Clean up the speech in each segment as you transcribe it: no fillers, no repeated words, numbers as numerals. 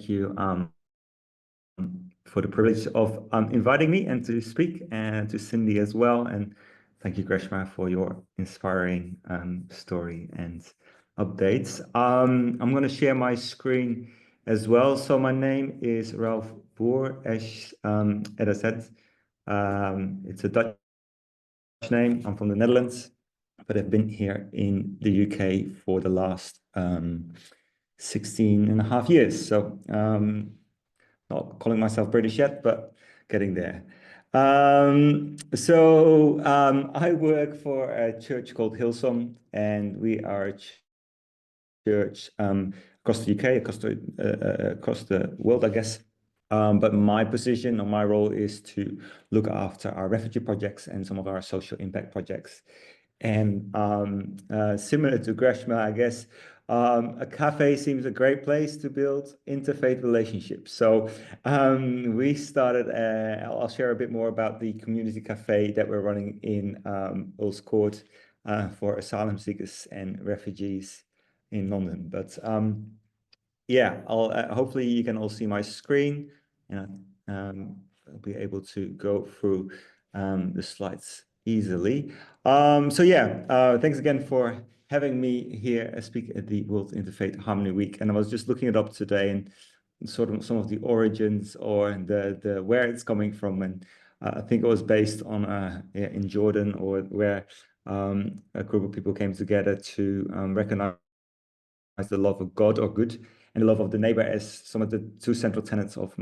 thank you for the privilege of inviting me and to speak, and to Cindy as well. And thank you, Greshma, for your inspiring story and updates. I'm going to share my screen as well. So my name is Ralph Boer, as I said. It's a Dutch name. I'm from the Netherlands, but I've been here in the UK for the last 16 and a half years. So not calling myself British yet, but getting there. I work for a church called Hillsong, and we are a church across the UK, across the world, I guess. But my position or my role is to look after our refugee projects and some of our social impact projects. And similar to Greshma, I guess, a cafe seems a great place to build interfaith relationships. So we started, I'll share a bit more about the Community Café that we're running in Earls Court for asylum seekers and refugees in London. But yeah, hopefully you can all see my screen, and I'll be able to go through the slides easily. Thanks again for having me here speak at the World Interfaith Harmony Week. And I was just looking it up today and sort of some of the origins or the where it's coming from. And I think it was based on in Jordan, or where a group of people came together to recognize the love of God or good and the love of the neighbor as some of the two central tenets of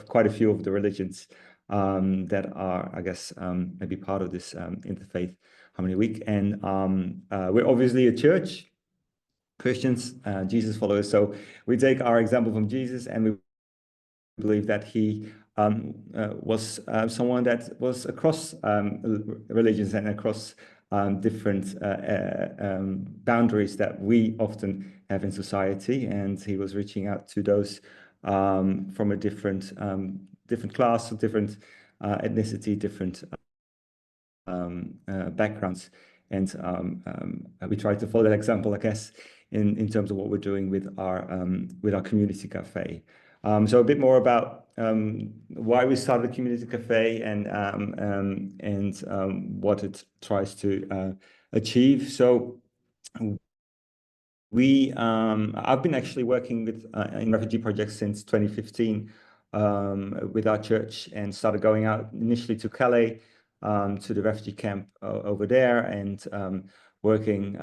quite a few of the religions that are, I guess, maybe part of this Interfaith Harmony Week. And we're obviously a church, Christians, Jesus followers. So we take our example from Jesus, and we believe that he was someone that was across religions and across different boundaries that we often have in society. And he was reaching out to those from a different class, different ethnicity, different backgrounds. And we try to follow that example, I guess, in terms of what we're doing with our Community Café. So a bit more about why we started the Community Café and what it tries to achieve. So I've been actually working with in refugee projects since 2015 with our church, and started going out initially to Calais, to the refugee camp over there, and working,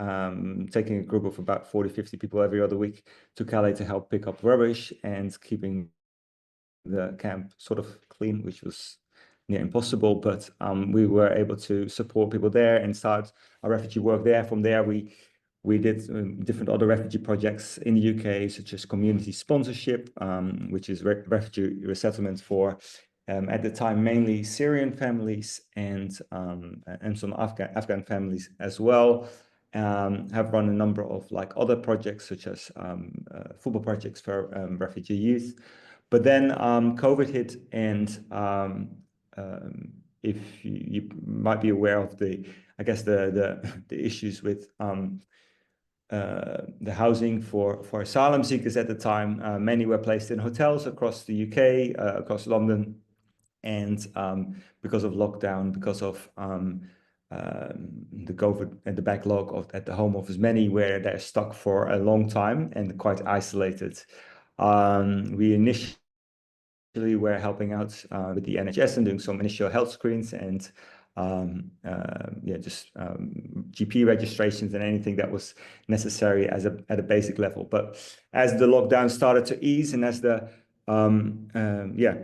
taking a group of about 40, 50 people every other week to Calais to help pick up rubbish and keeping the camp sort of clean, which was near impossible. But we were able to support people there and start our refugee work there. From there, we did different other refugee projects in the UK, such as community sponsorship, which is refugee resettlement for, at the time, mainly Syrian families and some Afghan families as well. Have run a number of other projects, such as football projects for refugee youth. But then COVID hit, and if you might be aware of the issues with the housing for asylum seekers at the time. Many were placed in hotels across the UK, across London, and because of lockdown, because of the COVID and the backlog at the Home Office, many were there stuck for a long time and quite isolated. We initially were helping out with the NHS and doing some initial health screens and GP registrations and anything that was necessary at a basic level. But as the lockdown started to ease, and as the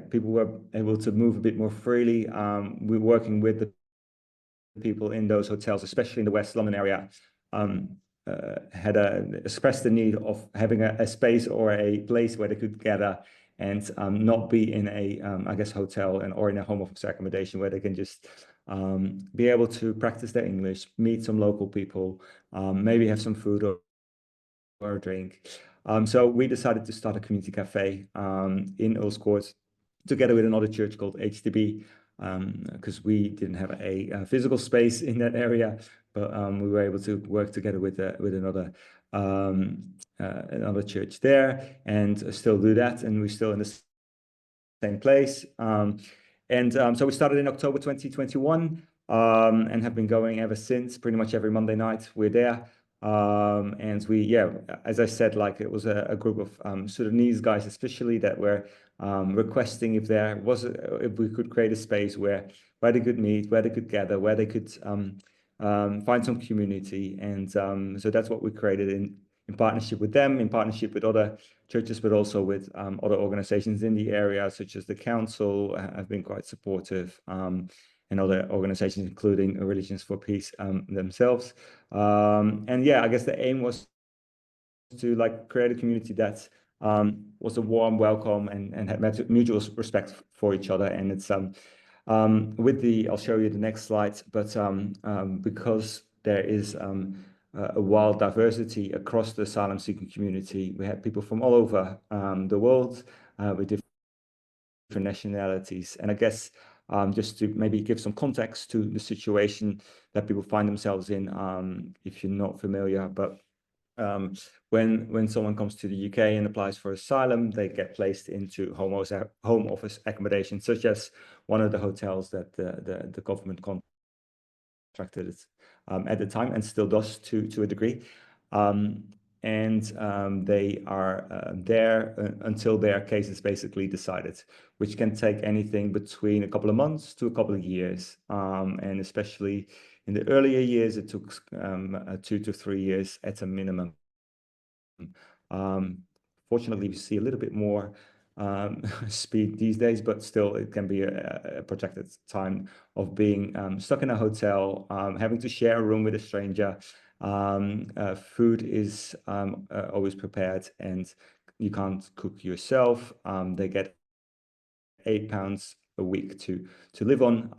people were able to move a bit more freely, we're working with the people in those hotels, especially in the West London area, had expressed the need of having a space or a place where they could gather and not be in a hotel or in a home office accommodation, where they can just be able to practice their English, meet some local people, maybe have some food or a drink. So we decided to start a community cafe in Earls Court, together with another church called HTB, because we didn't have a physical space in that area, but we were able to work together with another another church there, and still do that, and we're still in the same place. So we started in October 2021, and have been going ever since. Pretty much every Monday night we're there. And as I said, like it was a group of Sudanese guys, especially, that were requesting if we could create a space where they could meet, where they could gather, where they could find some community. And so that's what we created in partnership with them, in partnership with other churches, but also with other organizations in the area, such as the council have been quite supportive, and other organizations, including Religions for Peace themselves. I guess the aim was to like create a community that was a warm welcome and had mutual respect for each other. And it's I'll show you the next slide, but because there is a wild diversity across the asylum seeking community, we had people from all over the world with different nationalities. And I guess just to maybe give some context to the situation that people find themselves in, if you're not familiar, but when someone comes to the UK and applies for asylum, they get placed into home office accommodation, such as one of the hotels that the government contracted at the time, and still does to a degree. They are there until their case is basically decided, which can take anything between a couple of months to a couple of years. And especially in the earlier years, it took 2 to 3 years at a minimum. Fortunately, we see a little bit more speed these days, but still it can be a protracted time of being stuck in a hotel, having to share a room with a stranger. Food is always prepared, and you can't cook yourself. They get £8 a week to live on.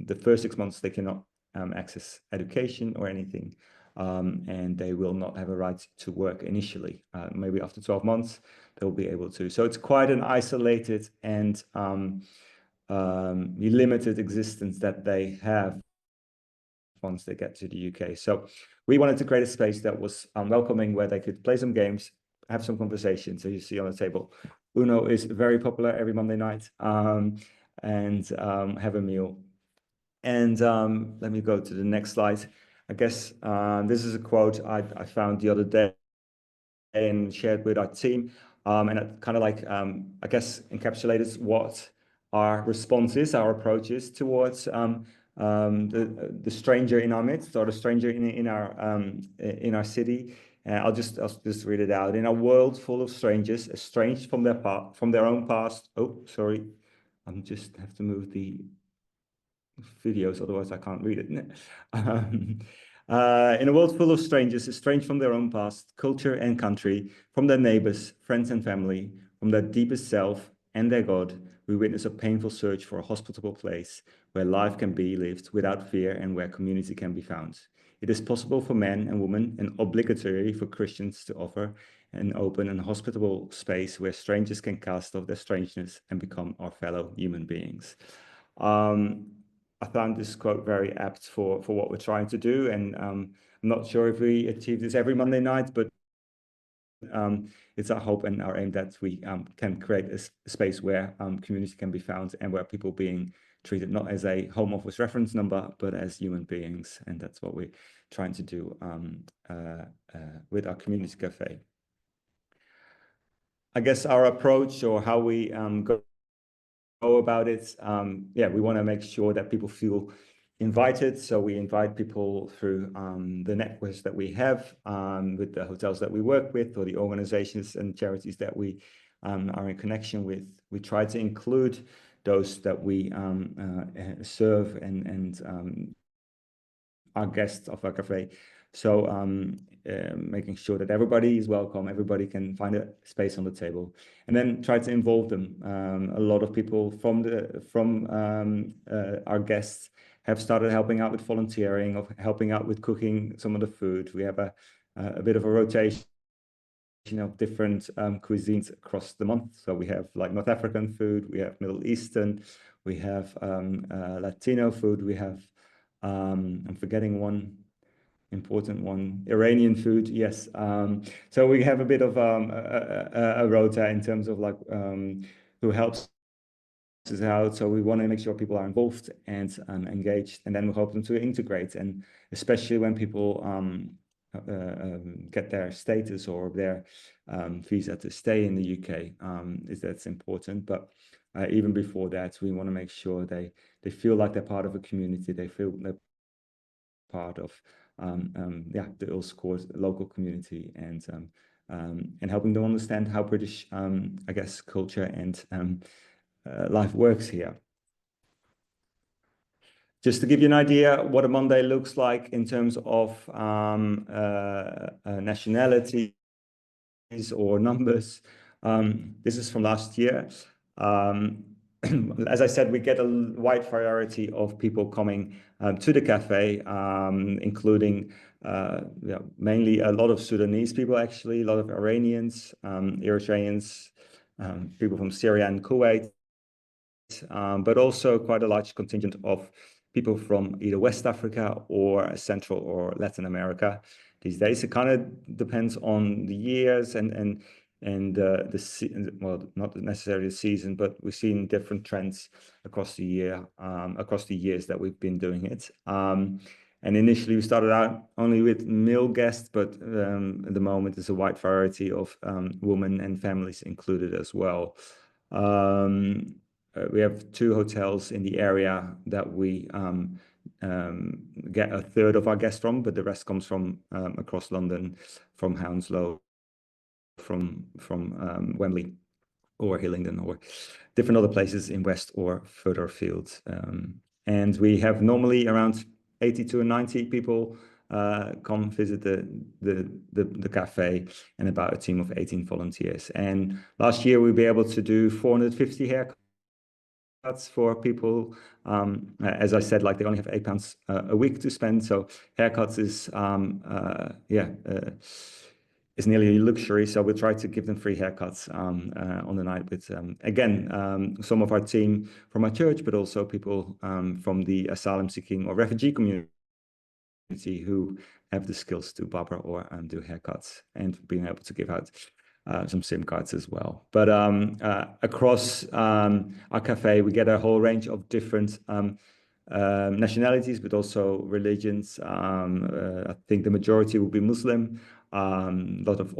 The first 6 months they cannot access education or anything, and they will not have a right to work initially. Maybe after 12 months they'll be able to. So it's quite an isolated and limited existence that they have once they get to the UK. So we wanted to create a space that was welcoming, where they could play some games, have some conversations. So you see on the table, Uno is very popular every Monday night, and have a meal. And let me go to the next slide. I guess this is a quote I found the other day and shared with our team. And it kind of like, I guess, encapsulates what our response is, our approach is towards the stranger in our midst, or the stranger in our city. I'll just read it out. In a world full of strangers, estranged from their own past. Oh, sorry, just have to move the videos, otherwise I can't read it. In a world full of strangers, estranged from their own past, culture and country, from their neighbors, friends and family, from their deepest self and their God, we witness a painful search for a hospitable place where life can be lived without fear and where community can be found. It is possible for men and women, and obligatory for Christians, to offer an open and hospitable space where strangers can cast off their strangeness and become our fellow human beings. I found this quote very apt for what we're trying to do, and I'm not sure if we achieve this every Monday night, but it's our hope and our aim that we can create a space where community can be found, and where people being treated not as a home office reference number, but as human beings. And that's what we're trying to do with our Community Café. I guess our approach, or how we go about it, we want to make sure that people feel invited. So we invite people through the networks that we have with the hotels that we work with, or the organizations and charities that we are in connection with. We try to include those that we serve and our guests of our cafe. So making sure that everybody is welcome, everybody can find a space on the table, and then try to involve them. A lot of people from our guests have started helping out with volunteering, of helping out with cooking some of the food. We have a bit of a rotation of different cuisines across the month. So we have like North African food, we have Middle Eastern, we have Latino food, we have I'm forgetting one. important one. Iranian food, yes. So we have a bit of a rota in terms of like who helps us out. So we want to make sure people are involved and engaged, and then we hope them to integrate. And especially when people get their status or their visa to stay in the UK, that's important. But even before that, we want to make sure they feel like they're part of a community. They feel they're part of the Earls Court local community, and helping them understand how British I guess culture and life works here. Just to give you an idea what a Monday looks like in terms of nationalities or numbers. This is from last year. As I said, we get a wide variety of people coming to the cafe, including mainly a lot of Sudanese people, actually, a lot of Iranians, Eritreans, people from Syria and Kuwait, but also quite a large contingent of people from either West Africa or Central or Latin America these days. It kind of depends on the years and well, not necessarily the season, but we've seen different trends across the year, across the years that we've been doing it. And initially we started out only with male guests, but at the moment there's a wide variety of women and families included as well. We have 2 hotels in the area that we get a third of our guests from, but the rest comes from across London, from Hounslow, from Wembley or Hillingdon or different other places in West or further afield. And we have normally around 80 to 90 people come visit the cafe, and about a team of 18 volunteers. And last year we'll be able to do 450 haircuts for people. As I said, like they only have £8 a week to spend, so haircuts is is nearly a luxury. So we'll try to give them free haircuts on the night with again some of our team from our church, but also people from the asylum seeking or refugee community who have the skills to barber or do haircuts, and being able to give out some SIM cards as well. But across our cafe, we get a whole range of different nationalities, but also religions. I think the majority will be Muslim, a lot of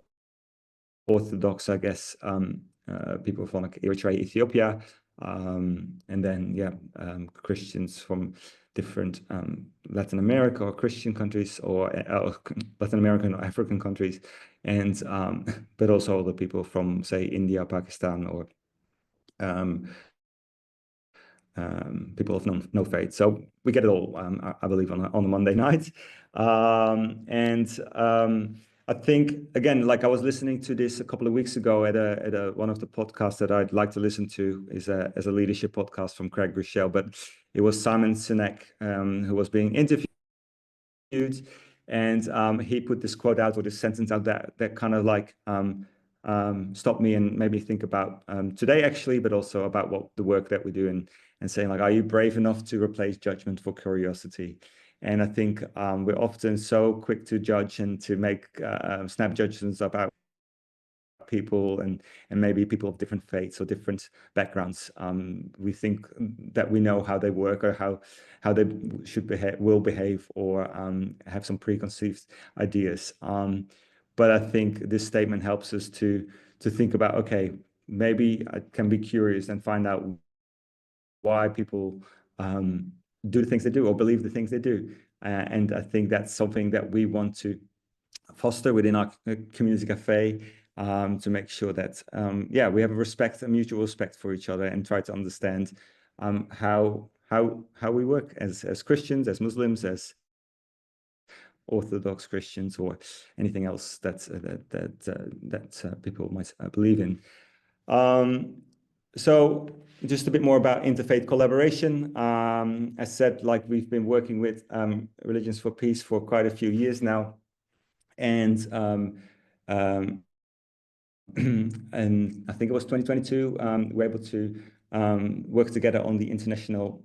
Orthodox, I guess, people from like Eritrea, Ethiopia, and then Christians from different Latin America or Christian countries, or Latin American or African countries, and but also other people from, say, India, Pakistan, or people of no faith. So we get it all, I believe, on a Monday night. I think, again, like I was listening to this a couple of weeks ago at one of the podcasts that I'd like to listen to is as a leadership podcast from Craig Rochelle, but it was Simon Sinek who was being interviewed, and he put this quote out, or this sentence out, that kind of like stopped me and made me think about today, actually, but also about what the work that we do, and saying like, are you brave enough to replace judgment for curiosity? And I think we're often so quick to judge and to make snap judgments about people, and maybe people of different faiths or different backgrounds. We think that we know how they work, or how they will behave, or have some preconceived ideas. But I think this statement helps us to think about, okay, maybe I can be curious and find out why people do the things they do or believe the things they do. And I think that's something that we want to foster within our community cafe, to make sure that we have a mutual respect for each other, and try to understand how we work as Christians, as Muslims, as Orthodox Christians, or anything else that people might believe in. So just a bit more about interfaith collaboration. As said, like we've been working with Religions for Peace for quite a few years now, and and I think it was 2022, we were able to work together on the international,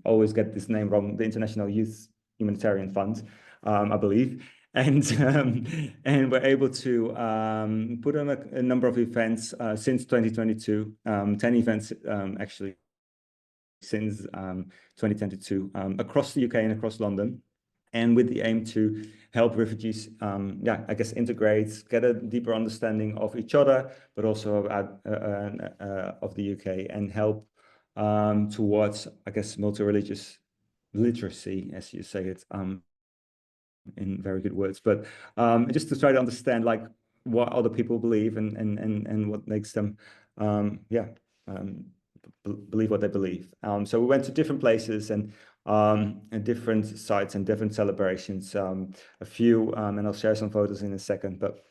always get this name wrong, the International Youth humanitarian fund, I believe. And we're able to put on a number of events since 2022, 10 events actually since 2022 across the UK and across London, and with the aim to help refugees, I guess, integrate, get a deeper understanding of each other, but also of the UK, and help towards, I guess, multi-religious literacy, as you say it, in very good words, but just to try to understand like what other people believe and what makes them, believe what they believe. So we went to different places and different sites and different celebrations. A few, and I'll share some photos in a second. But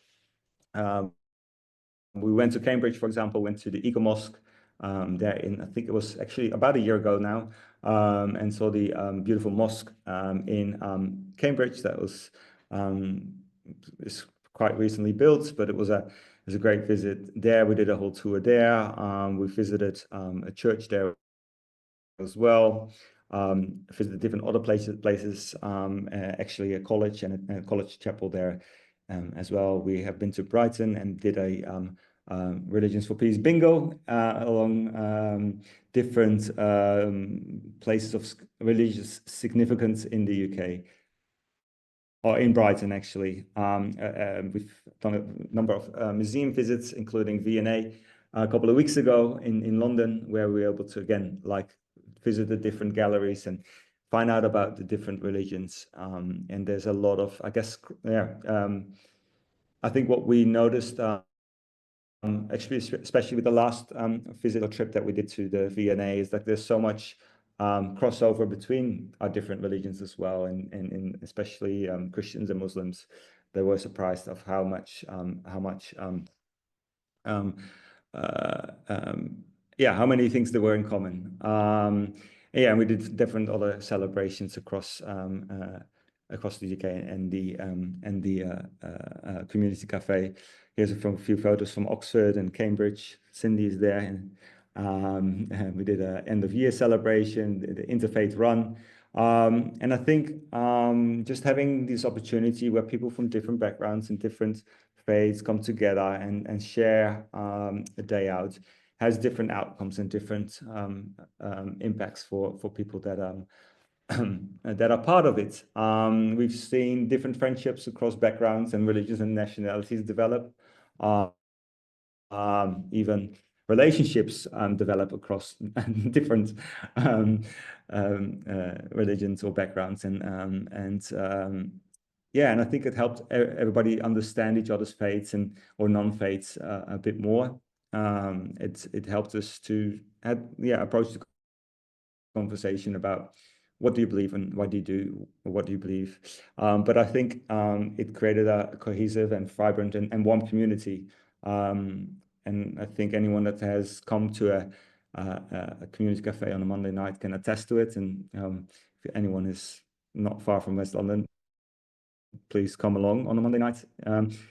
we went to Cambridge, for example. Went to the Eagle Mosque there I think it was actually about a year ago now, and saw the beautiful mosque in Cambridge. That was it's quite recently built, but it was a great visit there. We did a whole tour there. We visited a church there as well. Visited different other places, actually a college and a college chapel there as well. We have been to Brighton and did a Religions for Peace bingo along different places of religious significance in the UK. Or in Brighton, actually. We've done a number of museum visits, including V&A a couple of weeks ago in London, where we were able to, again, like visit the different galleries and find out about the different religions. And there's a lot of, I guess, I think what we noticed, actually, especially with the last visit or trip that we did to the V&A, is that there's so much crossover between our different religions as well, and especially Christians and Muslims. They were surprised of how many things there were in common. And we did different other celebrations across the UK and the Community Café. Here's a few photos from Oxford and Cambridge. Cindy is there, and we did an end of year celebration, the Interfaith Run. And I think just having this opportunity where people from different backgrounds and different faiths come together and share a day out has different outcomes and different impacts for people that that are part of it. We've seen different friendships across backgrounds and religions and nationalities develop. Even relationships develop across different religions or backgrounds, and I think it helped everybody understand each other's faiths or non-faiths a bit more. It helped us to approach the conversation about what do you believe and what do you believe. But I think it created a cohesive and vibrant and warm community. And I think anyone that has come to a community cafe on a Monday night can attest to it. And if anyone is not far from West London, please come along on a Monday night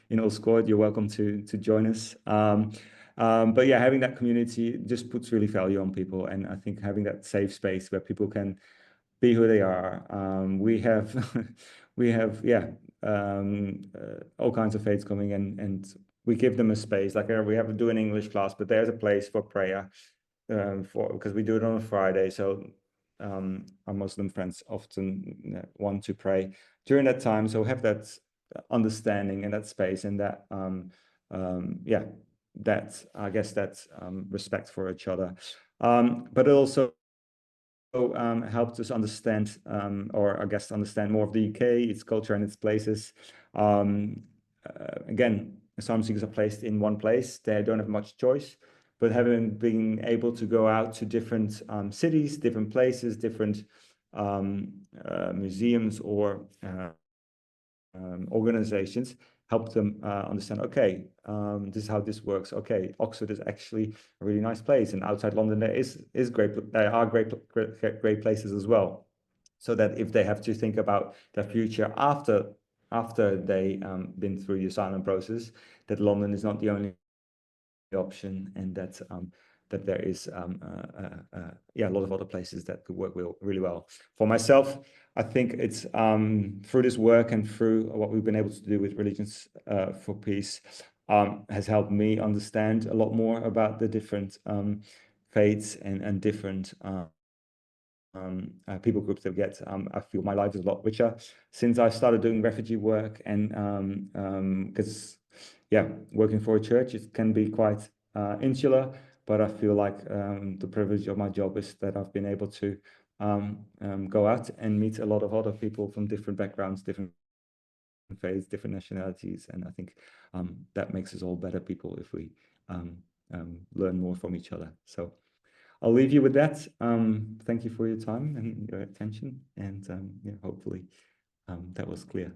in Earls Court. You're welcome to join us. But yeah, having that community just puts really value on people. And I think having that safe space where people can be who they are. We have all kinds of faiths coming in, and we give them a space. Like we have to do an English class, but there's a place for prayer because we do it on a Friday. So our Muslim friends often want to pray during that time. So have that understanding and that space and that I guess that's respect for each other. But it also helped us understand, or I guess understand more of the UK, its culture and its places. Again, asylum seekers are placed in one place. They don't have much choice, but having been able to go out to different cities, different places, different museums or organizations, help them understand, okay, this is how this works. Okay, Oxford is actually a really nice place, and outside London there are great places as well. So that if they have to think about their future after they been through the asylum process, that London is not the only option, and that there is a lot of other places that could work really well. For myself, I think it's through this work and through what we've been able to do with Religions for Peace has helped me understand a lot more about the different faiths and different people groups that we get. I feel my life is a lot richer since I started doing refugee work, and because working for a church, it can be quite insular, but I feel like the privilege of my job is that I've been able to go out and meet a lot of other people from different backgrounds, different faiths, different nationalities, and I think that makes us all better people if we learn more from each other. So I'll leave you with that. Thank you for your time and your attention, and hopefully that was clear.